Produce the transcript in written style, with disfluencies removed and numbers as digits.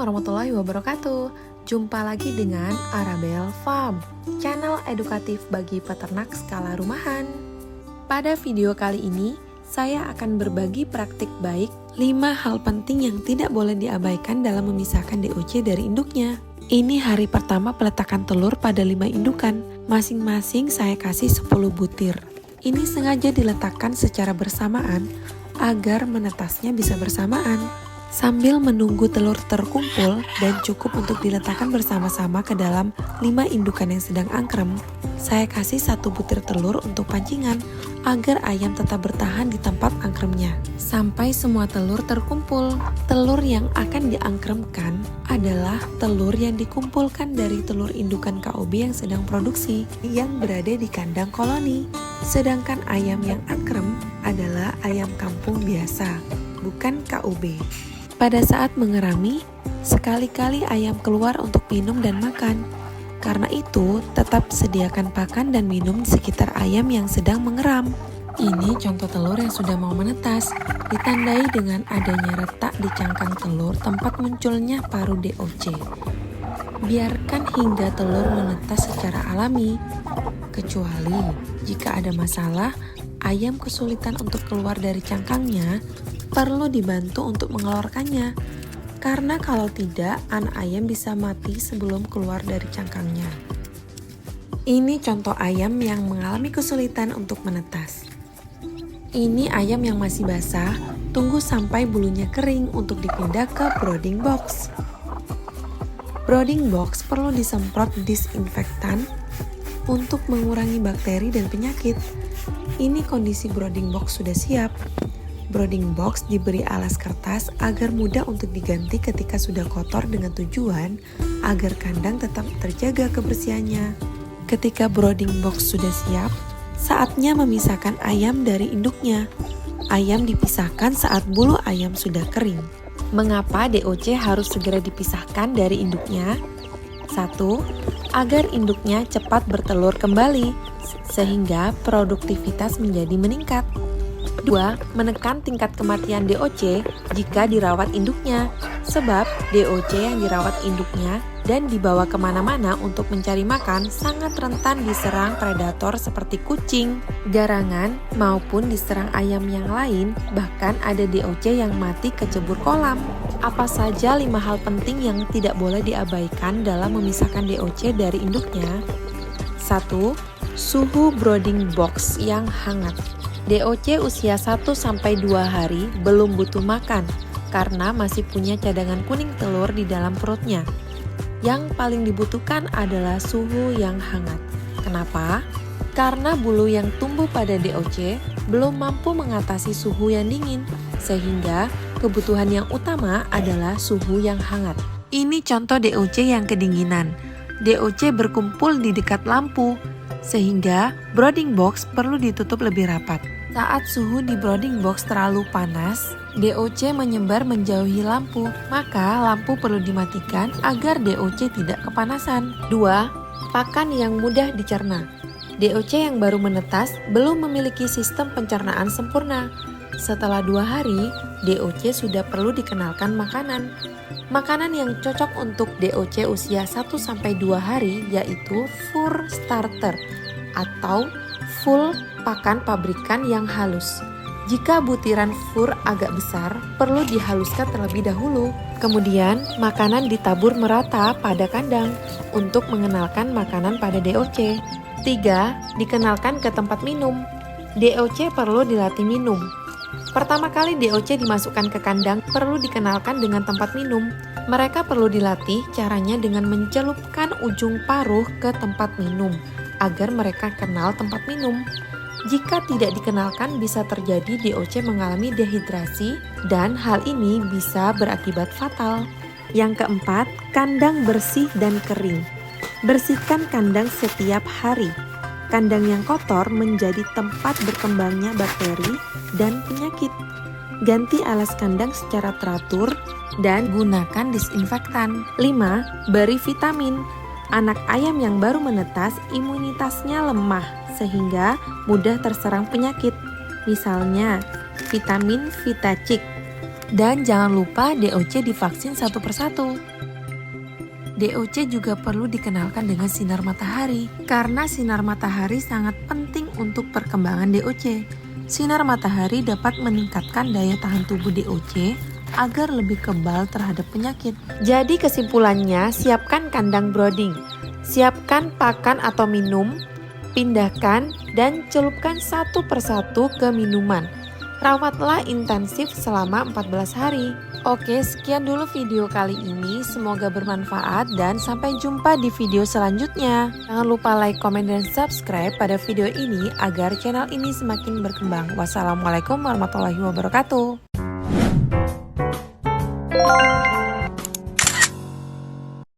warahmatullahi wabarakatuh. Jumpa lagi dengan Arabel Farm, channel edukatif bagi peternak skala rumahan. Pada video kali ini, saya akan berbagi praktik baik 5 hal penting yang tidak boleh diabaikan dalam memisahkan DOC dari induknya. Ini hari pertama peletakan telur pada 5 indukan, masing-masing saya kasih 10 butir. Ini sengaja diletakkan secara bersamaan agar menetasnya bisa bersamaan. Sambil menunggu telur terkumpul dan cukup untuk diletakkan bersama-sama ke dalam 5 indukan yang sedang angkrem, saya kasih 1 butir telur untuk pancingan agar ayam tetap bertahan di tempat angkremnya. Sampai semua telur terkumpul. Telur yang akan diangkremkan adalah telur yang dikumpulkan dari telur indukan KOB yang sedang produksi yang berada di kandang koloni. Sedangkan ayam yang angkrem adalah ayam kampung biasa, bukan KOB. Pada saat mengerami, sekali-kali ayam keluar untuk minum dan makan. Karena itu, tetap sediakan pakan dan minum di sekitar ayam yang sedang mengeram. Ini contoh telur yang sudah mau menetas, ditandai dengan adanya retak di cangkang telur tempat munculnya paru DOC. Biarkan hingga telur menetas secara alami, kecuali jika ada masalah, ayam kesulitan untuk keluar dari cangkangnya, perlu dibantu untuk mengeluarkannya, karena kalau tidak, anak ayam bisa mati sebelum keluar dari cangkangnya. Ini contoh ayam yang mengalami kesulitan untuk menetas. Ini ayam yang masih basah, tunggu sampai bulunya kering untuk dipindah ke brooding box. Brooding box perlu disemprot disinfektan untuk mengurangi bakteri dan penyakit. Ini kondisi brooding box sudah siap. Brooding box diberi alas kertas agar mudah untuk diganti ketika sudah kotor dengan tujuan agar kandang tetap terjaga kebersihannya. Ketika brooding box sudah siap, saatnya memisahkan ayam dari induknya. Ayam dipisahkan saat bulu ayam sudah kering. Mengapa DOC harus segera dipisahkan dari induknya? 1. Agar induknya cepat bertelur kembali, sehingga produktivitas menjadi meningkat. 2. Menekan tingkat kematian DOC jika dirawat induknya, sebab DOC yang dirawat induknya dan dibawa kemana-mana untuk mencari makan sangat rentan diserang predator seperti kucing, garangan, maupun diserang ayam yang lain, bahkan ada DOC yang mati kecebur kolam. Apa saja 5 hal penting yang tidak boleh diabaikan dalam memisahkan DOC dari induknya? 1. Suhu brooding box yang hangat. DOC usia 1-2 hari belum butuh makan karena masih punya cadangan kuning telur di dalam perutnya. Yang paling dibutuhkan adalah suhu yang hangat. Kenapa? Karena bulu yang tumbuh pada DOC belum mampu mengatasi suhu yang dingin, sehingga kebutuhan yang utama adalah suhu yang hangat. Ini contoh DOC yang kedinginan. DOC berkumpul di dekat lampu, sehingga brooding box perlu ditutup lebih rapat. Saat suhu di brooding box terlalu panas, DOC menyebar menjauhi lampu, maka lampu perlu dimatikan agar DOC tidak kepanasan. 2. Pakan yang mudah dicerna. DOC yang baru menetas belum memiliki sistem pencernaan sempurna. Setelah 2 hari, DOC sudah perlu dikenalkan makanan. Makanan yang cocok untuk DOC usia 1-2 hari yaitu fur starter atau full pakan pabrikan yang halus. Jika butiran fur agak besar, perlu dihaluskan terlebih dahulu. Kemudian, makanan ditabur merata pada kandang untuk mengenalkan makanan pada DOC. 3. Dikenalkan ke tempat minum. DOC perlu dilatih minum. Pertama kali DOC dimasukkan ke kandang, perlu dikenalkan dengan tempat minum. Mereka perlu dilatih caranya dengan mencelupkan ujung paruh ke tempat minum, agar mereka kenal tempat minum. Jika tidak dikenalkan, bisa terjadi DOC mengalami dehidrasi dan hal ini bisa berakibat fatal. Yang keempat, kandang bersih dan kering. Bersihkan kandang setiap hari. Kandang yang kotor menjadi tempat berkembangnya bakteri dan penyakit. Ganti alas kandang secara teratur dan gunakan disinfektan. 5. Beri vitamin. Anak ayam yang baru menetas imunitasnya lemah sehingga mudah terserang penyakit. Misalnya, vitamin Vitacik. Dan jangan lupa DOC divaksin satu persatu. DOC juga perlu dikenalkan dengan sinar matahari, karena sinar matahari sangat penting untuk perkembangan DOC. Sinar matahari dapat meningkatkan daya tahan tubuh DOC agar lebih kebal terhadap penyakit. Jadi kesimpulannya, siapkan kandang brooding, siapkan pakan atau minum, pindahkan dan celupkan satu persatu ke minuman. Rawatlah intensif selama 14 hari. Oke, sekian dulu video kali ini. Semoga bermanfaat dan sampai jumpa di video selanjutnya. Jangan lupa like, komen, dan subscribe pada video ini agar channel ini semakin berkembang. Wassalamualaikum warahmatullahi wabarakatuh.